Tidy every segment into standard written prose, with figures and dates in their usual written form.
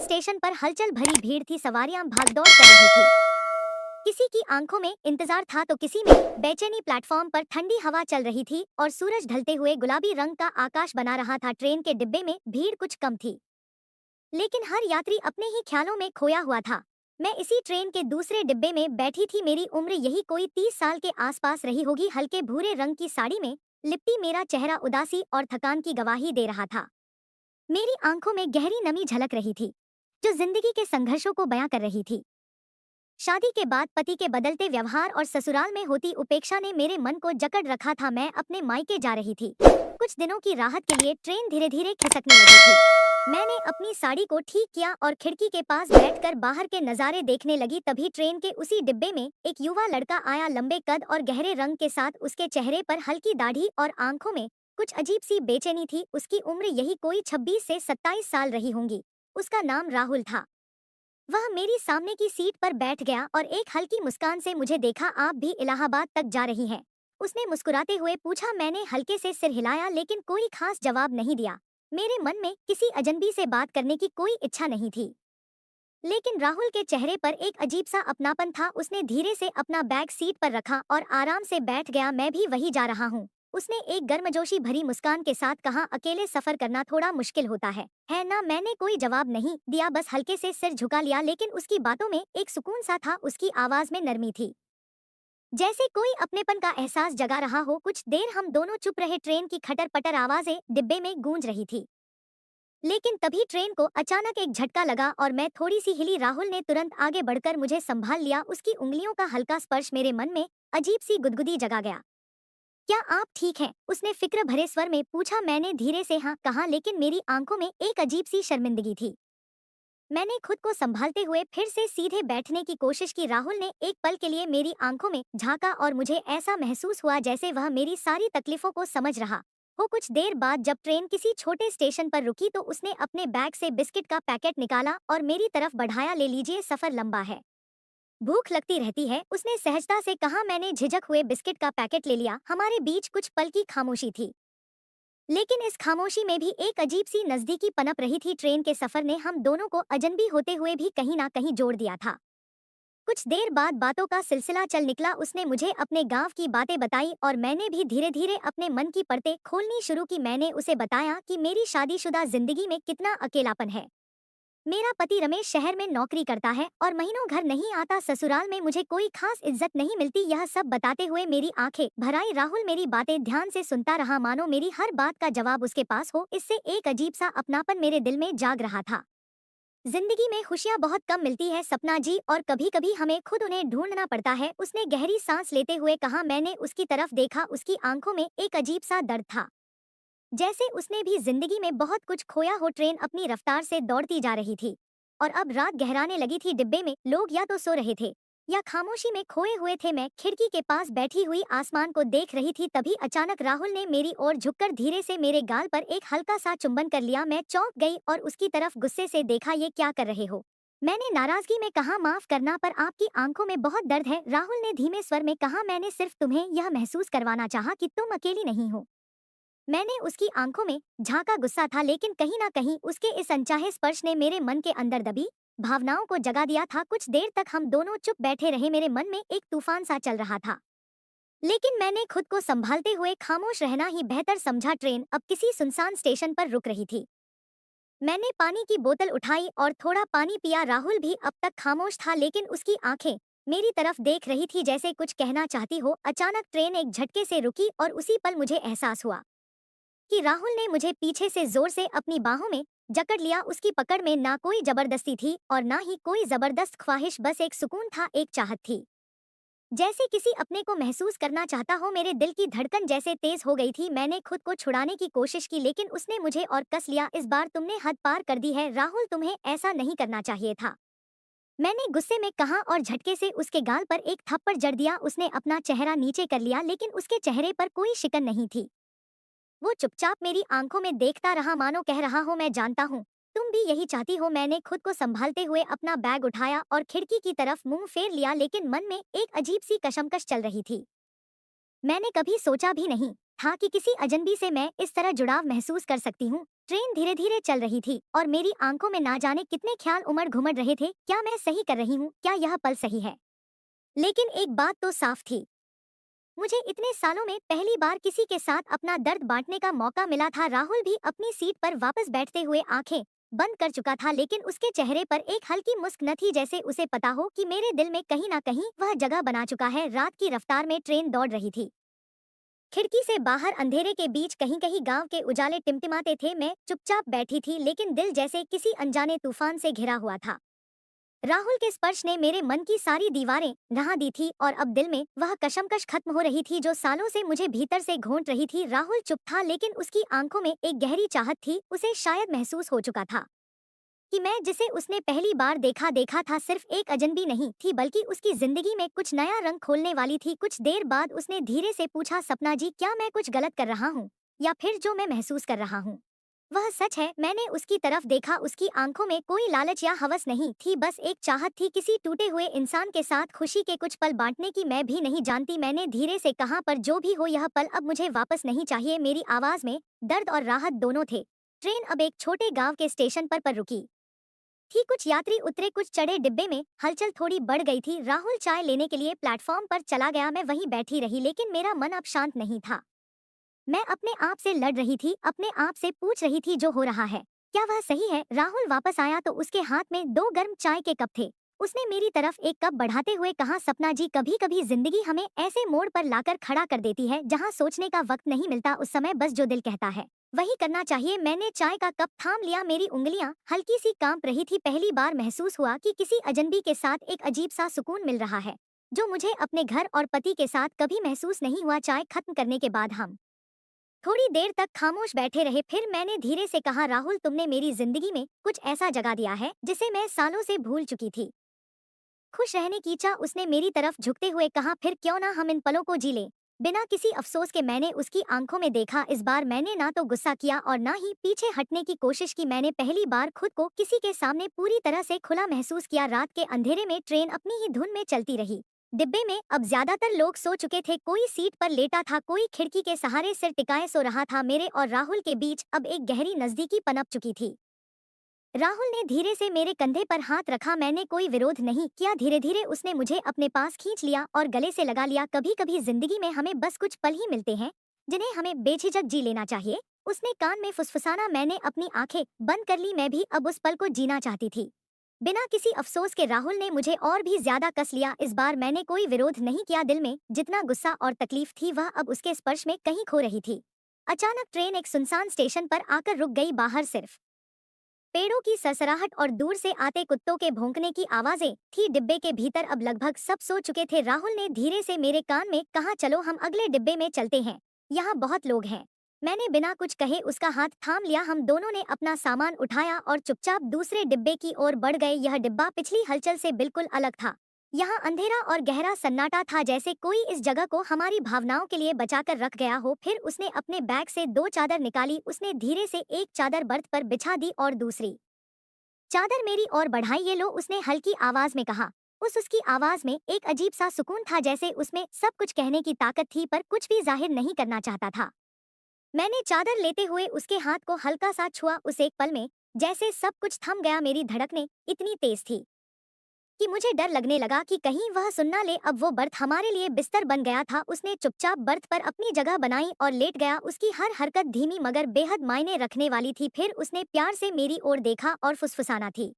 Station पर हलचल भरी भीड़ थी, सवारियां भागदौड़ कर रही थी। किसी की आंखों में इंतजार था तो किसी में बेचैनी। प्लेटफॉर्म पर ठंडी हवा चल रही थी और सूरज ढलते हुए गुलाबी रंग का आकाश बना रहा था। ट्रेन के डिब्बे में भीड़ कुछ कम थी, लेकिन हर यात्री अपने ही ख्यालों में खोया हुआ था। मैं इसी ट्रेन के दूसरे डिब्बे में बैठी थी। मेरी उम्र यही कोई 30 साल के आसपास रही होगी। हल्के भूरे रंग की साड़ी में लिपटी मेरा चेहरा उदासी और थकान की गवाही दे रहा था। मेरी आंखों में गहरी नमी झलक रही थी, जो जिंदगी के संघर्षों को बयां कर रही थी। शादी के बाद पति के बदलते व्यवहार और ससुराल में होती उपेक्षा ने मेरे मन को जकड़ रखा था। मैं अपने मायके जा रही थी। कुछ दिनों की राहत के लिए ट्रेन धीरे धीरे खिसकने लगी थी। मैंने अपनी साड़ी को ठीक किया और खिड़की के पास बैठकर बाहर के नजारे देखने लगी। तभी ट्रेन के उसी डिब्बे में एक युवा लड़का आया, लंबे कद और गहरे रंग के साथ। उसके चेहरे पर हल्की दाढ़ी और आंखों में कुछ अजीब सी बेचैनी थी। उसकी उम्र यही कोई 26 से 27 साल रही होंगी। उसका नाम राहुल था। वह मेरी सामने की सीट पर बैठ गया और एक हल्की मुस्कान से मुझे देखा। आप भी इलाहाबाद तक जा रही हैं? उसने मुस्कुराते हुए पूछा। मैंने हल्के से सिर हिलाया, लेकिन कोई खास जवाब नहीं दिया। मेरे मन में किसी अजनबी से बात करने की कोई इच्छा नहीं थी, लेकिन राहुल के चेहरे पर एक अजीब सा अपनापन था। उसने धीरे से अपना बैग सीट पर रखा और आराम से बैठ गया। मैं भी वही जा रहा हूँ, उसने एक गर्मजोशी भरी मुस्कान के साथ कहा। अकेले सफर करना थोड़ा मुश्किल होता है ना? मैंने कोई जवाब नहीं दिया, बस हल्के से सिर झुका लिया। लेकिन उसकी बातों में एक सुकून सा था, उसकी आवाज में नरमी थी, जैसे कोई अपनेपन का एहसास जगा रहा हो। कुछ देर हम दोनों चुप रहे। ट्रेन की खटर पटर आवाजें डिब्बे में गूंज रही थी, लेकिन तभी ट्रेन को अचानक एक झटका लगा और मैं थोड़ी सी हिली। राहुल ने तुरंत आगे बढ़कर मुझे संभाल लिया। उसकी उंगलियों का हल्का स्पर्श मेरे मन में अजीब सी गुदगुदी जगा गया। क्या आप ठीक हैं? उसने फिक्र भरे स्वर में पूछा। मैंने धीरे से हाँ कहा, लेकिन मेरी आंखों में एक अजीब सी शर्मिंदगी थी। मैंने खुद को संभालते हुए फिर से सीधे बैठने की कोशिश की। राहुल ने एक पल के लिए मेरी आंखों में झांका और मुझे ऐसा महसूस हुआ जैसे वह मेरी सारी तकलीफों को समझ रहा हो। कुछ देर बाद जब ट्रेन किसी छोटे स्टेशन पर रुकी तो उसने अपने बैग से बिस्किट का पैकेट निकाला और मेरी तरफ बढ़ाया। ले लीजिए, सफर लंबा है, भूख लगती रहती है, उसने सहजता से कहा। मैंने झिझक हुए बिस्किट का पैकेट ले लिया। हमारे बीच कुछ पल की खामोशी थी, लेकिन इस खामोशी में भी एक अजीब सी नजदीकी पनप रही थी। ट्रेन के सफर ने हम दोनों को अजनबी होते हुए भी कहीं ना कहीं जोड़ दिया था। कुछ देर बाद बातों का सिलसिला चल निकला। उसने मुझे अपने गांव की बातें बताई और मैंने भी धीरे धीरे अपने मन की परतें खोलनी शुरू की। मैंने उसे बताया कि मेरी शादीशुदा जिंदगी में कितना अकेलापन है। मेरा पति रमेश शहर में नौकरी करता है और महीनों घर नहीं आता। ससुराल में मुझे कोई खास इज्जत नहीं मिलती। यह सब बताते हुए मेरी आंखें भर आई। राहुल मेरी बातें ध्यान से सुनता रहा, मानो मेरी हर बात का जवाब उसके पास हो। इससे एक अजीब सा अपनापन मेरे दिल में जाग रहा था। जिंदगी में खुशियां बहुत कम मिलती है सपना जी, और कभी कभी हमें खुद उन्हें ढूंढना पड़ता है, उसने गहरी सांस लेते हुए कहा। मैंने उसकी तरफ देखा। उसकी आंखों में एक अजीब सा दर्द था, जैसे उसने भी जिंदगी में बहुत कुछ खोया हो। ट्रेन अपनी रफ्तार से दौड़ती जा रही थी और अब रात गहराने लगी थी। डिब्बे में लोग या तो सो रहे थे या खामोशी में खोए हुए थे। मैं खिड़की के पास बैठी हुई आसमान को देख रही थी। तभी अचानक राहुल ने मेरी ओर झुककर धीरे से मेरे गाल पर एक हल्का सा चुंबन कर लिया। मैं चौंक गई और उसकी तरफ गुस्से से देखा। ये क्या कर रहे हो? मैंने नाराजगी में कहा। माफ करना, पर आपकी आंखों में बहुत दर्द है, राहुल ने धीमे स्वर में कहा। मैंने सिर्फ तुम्हें यह महसूस करवाना चाहा कि तुम अकेली नहीं हो। मैंने उसकी आंखों में झांका। गुस्सा था, लेकिन कहीं ना कहीं उसके इस अनचाहे स्पर्श ने मेरे मन के अंदर दबी भावनाओं को जगा दिया था। कुछ देर तक हम दोनों चुप बैठे रहे। मेरे मन में एक तूफान सा चल रहा था, लेकिन मैंने खुद को संभालते हुए खामोश रहना ही बेहतर समझा। ट्रेन अब किसी सुनसान स्टेशन पर रुक रही थी। मैंने पानी की बोतल उठाई और थोड़ा पानी पिया। राहुल भी अब तक खामोश था, लेकिन उसकी आंखें मेरी तरफ देख रही थी जैसे कुछ कहना चाहती हो। अचानक ट्रेन एक झटके से रुकी और उसी पल मुझे एहसास हुआ कि राहुल ने मुझे पीछे से जोर से अपनी बाहों में जकड़ लिया। उसकी पकड़ में ना कोई जबरदस्ती थी और ना ही कोई जबरदस्त ख्वाहिश, बस एक सुकून था, एक चाहत थी, जैसे किसी अपने को महसूस करना चाहता हो। मेरे दिल की धड़कन जैसे तेज हो गई थी। मैंने खुद को छुड़ाने की कोशिश की, लेकिन उसने मुझे और कस लिया। इस बार तुमने हद पार कर दी है राहुल, तुम्हें ऐसा नहीं करना चाहिए था, मैंने गुस्से में कहा और झटके से उसके गाल पर एक थप्पड़ जड़ दिया। उसने अपना चेहरा नीचे कर लिया, लेकिन उसके चेहरे पर कोई शिकन नहीं थी। वो चुपचाप मेरी आंखों में देखता रहा, मानो कह रहा हो, मैं जानता हूँ तुम भी यही चाहती हो। मैंने खुद को संभालते हुए अपना बैग उठाया और खिड़की की तरफ मुंह फेर लिया, लेकिन मन में एक अजीब सी कशमकश चल रही थी। मैंने कभी सोचा भी नहीं था कि किसी अजनबी से मैं इस तरह जुड़ाव महसूस कर सकती हूँ। ट्रेन धीरे धीरे चल रही थी और मेरी आंखों में ना जाने कितने ख्याल उमड़ घुमड़ रहे थे। क्या मैं सही कर रही हूँ? क्या यह पल सही है? लेकिन एक बात तो साफ थी, मुझे इतने सालों में पहली बार किसी के साथ अपना दर्द बांटने का मौका मिला था। राहुल भी अपनी सीट पर वापस बैठते हुए आंखें बंद कर चुका था, लेकिन उसके चेहरे पर एक हल्की मुस्क न थी, जैसे उसे पता हो कि मेरे दिल में कहीं ना कहीं वह जगह बना चुका है। रात की रफ्तार में ट्रेन दौड़ रही थी। खिड़की से बाहर अंधेरे के बीच कहीं कहीं गांव के उजाले टिमटिमाते थे। मैं चुपचाप बैठी थी, लेकिन दिल जैसे किसी अनजाने तूफान से घिरा हुआ था। राहुल के स्पर्श ने मेरे मन की सारी दीवारें नहा दी थी और अब दिल में वह कशमकश खत्म हो रही थी जो सालों से मुझे भीतर से घोंट रही थी। राहुल चुप था, लेकिन उसकी आंखों में एक गहरी चाहत थी। उसे शायद महसूस हो चुका था कि मैं जिसे उसने पहली बार देखा देखा था सिर्फ एक अजनबी नहीं थी, बल्कि उसकी जिंदगी में कुछ नया रंग खोलने वाली थी। कुछ देर बाद उसने धीरे से पूछा, सपना जी, क्या मैं कुछ गलत कर रहा हूँ या फिर जो मैं महसूस कर रहा हूँ वह सच है? मैंने उसकी तरफ देखा। उसकी आंखों में कोई लालच या हवस नहीं थी, बस एक चाहत थी किसी टूटे हुए इंसान के साथ खुशी के कुछ पल बांटने की। मैं भी नहीं जानती, मैंने धीरे से कहा, पर जो भी हो यह पल अब मुझे वापस नहीं चाहिए। मेरी आवाज में दर्द और राहत दोनों थे। ट्रेन अब एक छोटे गांव के स्टेशन पर रुकी थी। कुछ यात्री उतरे, कुछ चढ़े। डिब्बे में हलचल थोड़ी बढ़ गई थी। राहुल चाय लेने के लिए प्लेटफॉर्म पर चला गया। मैं वहीं बैठी रही, लेकिन मेरा मन अब शांत नहीं था। मैं अपने आप से लड़ रही थी, अपने आप से पूछ रही थी, जो हो रहा है क्या वह सही है? राहुल वापस आया तो उसके हाथ में दो गर्म चाय के कप थे। उसने मेरी तरफ एक कप बढ़ाते हुए कहा, सपना जी, कभी कभी जिंदगी हमें ऐसे मोड़ पर लाकर खड़ा कर देती है जहां सोचने का वक्त नहीं मिलता। उस समय बस जो दिल कहता है वही करना चाहिए। मैंने चाय का कप थाम लिया, मेरी उंगलियां हल्की सी कांप रही थी। पहली बार महसूस हुआ कि किसी अजनबी के साथ एक अजीब सा सुकून मिल रहा है, जो मुझे अपने घर और पति के साथ कभी महसूस नहीं हुआ। चाय खत्म करने के बाद हम थोड़ी देर तक खामोश बैठे रहे। फिर मैंने धीरे से कहा, राहुल, तुमने मेरी जिंदगी में कुछ ऐसा जगा दिया है जिसे मैं सालों से भूल चुकी थी, खुश रहने की चाह। उसने मेरी तरफ झुकते हुए कहा, फिर क्यों ना हम इन पलों को जी लें बिना किसी अफसोस के। मैंने उसकी आंखों में देखा। इस बार मैंने ना तो गुस्सा किया और ना ही पीछे हटने की कोशिश की। मैंने पहली बार खुद को किसी के सामने पूरी तरह से खुला महसूस किया। रात के अंधेरे में ट्रेन अपनी ही धुन में चलती रही। डिब्बे में अब ज्यादातर लोग सो चुके थे। कोई सीट पर लेटा था, कोई खिड़की के सहारे सिर टिकाए सो रहा था। मेरे और राहुल के बीच अब एक गहरी नजदीकी पनप चुकी थी। राहुल ने धीरे से मेरे कंधे पर हाथ रखा। मैंने कोई विरोध नहीं किया। धीरे धीरे उसने मुझे अपने पास खींच लिया और गले से लगा लिया। कभी कभी जिंदगी में हमें बस कुछ पल ही मिलते हैं जिन्हें हमें बेझिझक जी लेना चाहिए, उसने कान में फुसफुसाना। मैंने अपनी आंखें बंद कर ली। मैं भी अब उस पल को जीना चाहती थी बिना किसी अफसोस के। राहुल ने मुझे और भी ज्यादा कस लिया। इस बार मैंने कोई विरोध नहीं किया। दिल में जितना गुस्सा और तकलीफ थी वह अब उसके स्पर्श में कहीं खो रही थी। अचानक ट्रेन एक सुनसान स्टेशन पर आकर रुक गई। बाहर सिर्फ पेड़ों की सरसराहट और दूर से आते कुत्तों के भौंकने की आवाजें थी। डिब्बे के भीतर अब लगभग सब सो चुके थे। राहुल ने धीरे से मेरे कान में कहा, चलो हम अगले डिब्बे में चलते हैं, यहाँ बहुत लोग हैं। मैंने बिना कुछ कहे उसका हाथ थाम लिया। हम दोनों ने अपना सामान उठाया और चुपचाप दूसरे डिब्बे की ओर बढ़ गए। यह डिब्बा पिछली हलचल से बिल्कुल अलग था। यहाँ अंधेरा और गहरा सन्नाटा था, जैसे कोई इस जगह को हमारी भावनाओं के लिए बचाकर रख गया हो। फिर उसने अपने बैग से दो चादर निकाली। उसने धीरे से एक चादर बर्थ पर बिछा दी और दूसरी चादर मेरी ओर बढ़ाई। ये लो, उसने हल्की आवाज में कहा। उसकी आवाज में एक अजीब सा सुकून था, जैसे उसमें सब कुछ कहने की ताकत थी पर कुछ भी जाहिर नहीं करना चाहता था। मैंने चादर लेते हुए उसके हाथ को हल्का सा छुआ। उस एक पल में जैसे सब कुछ थम गया। मेरी धड़कनें इतनी तेज थी कि मुझे डर लगने लगा कि कहीं वह सुन ना ले। अब वो बर्थ हमारे लिए बिस्तर बन गया था। उसने चुपचाप बर्थ पर अपनी जगह बनाई और लेट गया। उसकी हर हरकत धीमी मगर बेहद मायने रखने वाली थी। फिर उसने प्यार से मेरी ओर देखा और फुसफुसाना थी।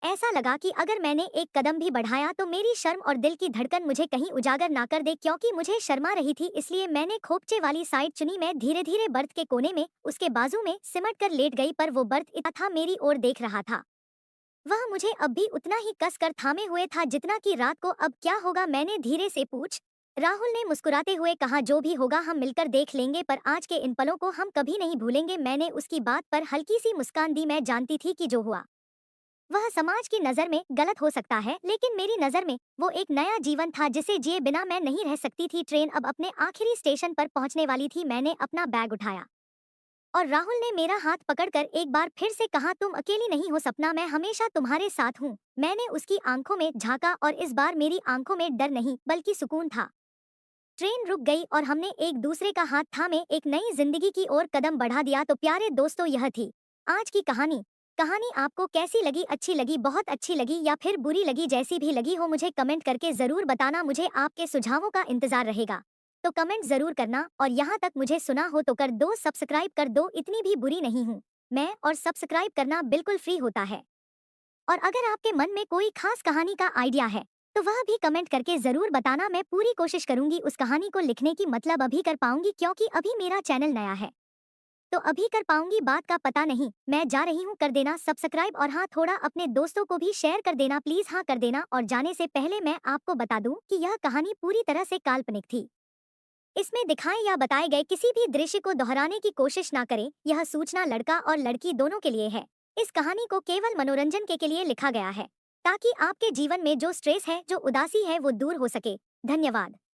ऐसा लगा कि अगर मैंने एक कदम भी बढ़ाया तो मेरी शर्म और दिल की धड़कन मुझे कहीं उजागर ना कर दे। क्योंकि मुझे शर्मा रही थी, इसलिए मैंने खोपचे वाली साइड चुनी। मैं धीरे धीरे बर्थ के कोने में उसके बाजू में सिमट कर लेट गई, पर वो बर्थ इतना था मेरी ओर देख रहा था। वह मुझे अब भी उतना ही कस कर थामे हुए था जितना कि रात को। अब क्या होगा? मैंने धीरे से पूछ। राहुल ने मुस्कुराते हुए कहा, जो भी होगा हम मिलकर देख लेंगे, पर आज के इन पलों को हम कभी नहीं भूलेंगे। मैंने उसकी बात पर हल्की सी मुस्कान दी। मैं जानती थी कि जो हुआ वह समाज की नजर में गलत हो सकता है, लेकिन मेरी नजर में वो एक नया जीवन था जिसे जिए बिना मैं नहीं रह सकती थी। ट्रेन अब अपने आखिरी स्टेशन पर पहुंचने वाली थी। मैंने अपना बैग उठाया और राहुल ने मेरा हाथ पकड़कर एक बार फिर से कहा, तुम अकेली नहीं हो सपना, मैं हमेशा तुम्हारे साथ हूँ। मैंने उसकी आंखों में झांका और इस बार मेरी आंखों में डर नहीं बल्कि सुकून था। ट्रेन रुक गई और हमने एक दूसरे का हाथ थामे एक नई जिंदगी की ओर कदम बढ़ा दिया। तो प्यारे दोस्तों, यह थी आज की कहानी। कहानी आपको कैसी लगी? अच्छी लगी, बहुत अच्छी लगी, या फिर बुरी लगी? जैसी भी लगी हो मुझे कमेंट करके जरूर बताना। मुझे आपके सुझावों का इंतजार रहेगा, तो कमेंट जरूर करना। और यहाँ तक मुझे सुना हो तो कर दो सब्सक्राइब, कर दो, इतनी भी बुरी नहीं हूँ मैं, और सब्सक्राइब करना बिल्कुल फ्री होता है। और अगर आपके मन में कोई खास कहानी का आइडिया है तो वह भी कमेंट करके जरूर बताना। मैं पूरी कोशिश करूंगी उस कहानी को लिखने की, मतलब अभी कर पाऊंगी क्योंकि अभी मेरा चैनल नया है, तो अभी कर पाऊंगी बात का पता नहीं। मैं जा रही हूँ, कर देना सब्सक्राइब, और हाँ, थोड़ा अपने दोस्तों को भी शेयर कर देना प्लीज, हाँ कर देना। और जाने से पहले मैं आपको बता दूं कि यह कहानी पूरी तरह से काल्पनिक थी। इसमें दिखाए या बताए गए किसी भी दृश्य को दोहराने की कोशिश ना करें। यह सूचना लड़का और लड़की दोनों के लिए है। इस कहानी को केवल मनोरंजन के लिए लिखा गया है, ताकि आपके जीवन में जो स्ट्रेस है, जो उदासी है, वो दूर हो सके। धन्यवाद।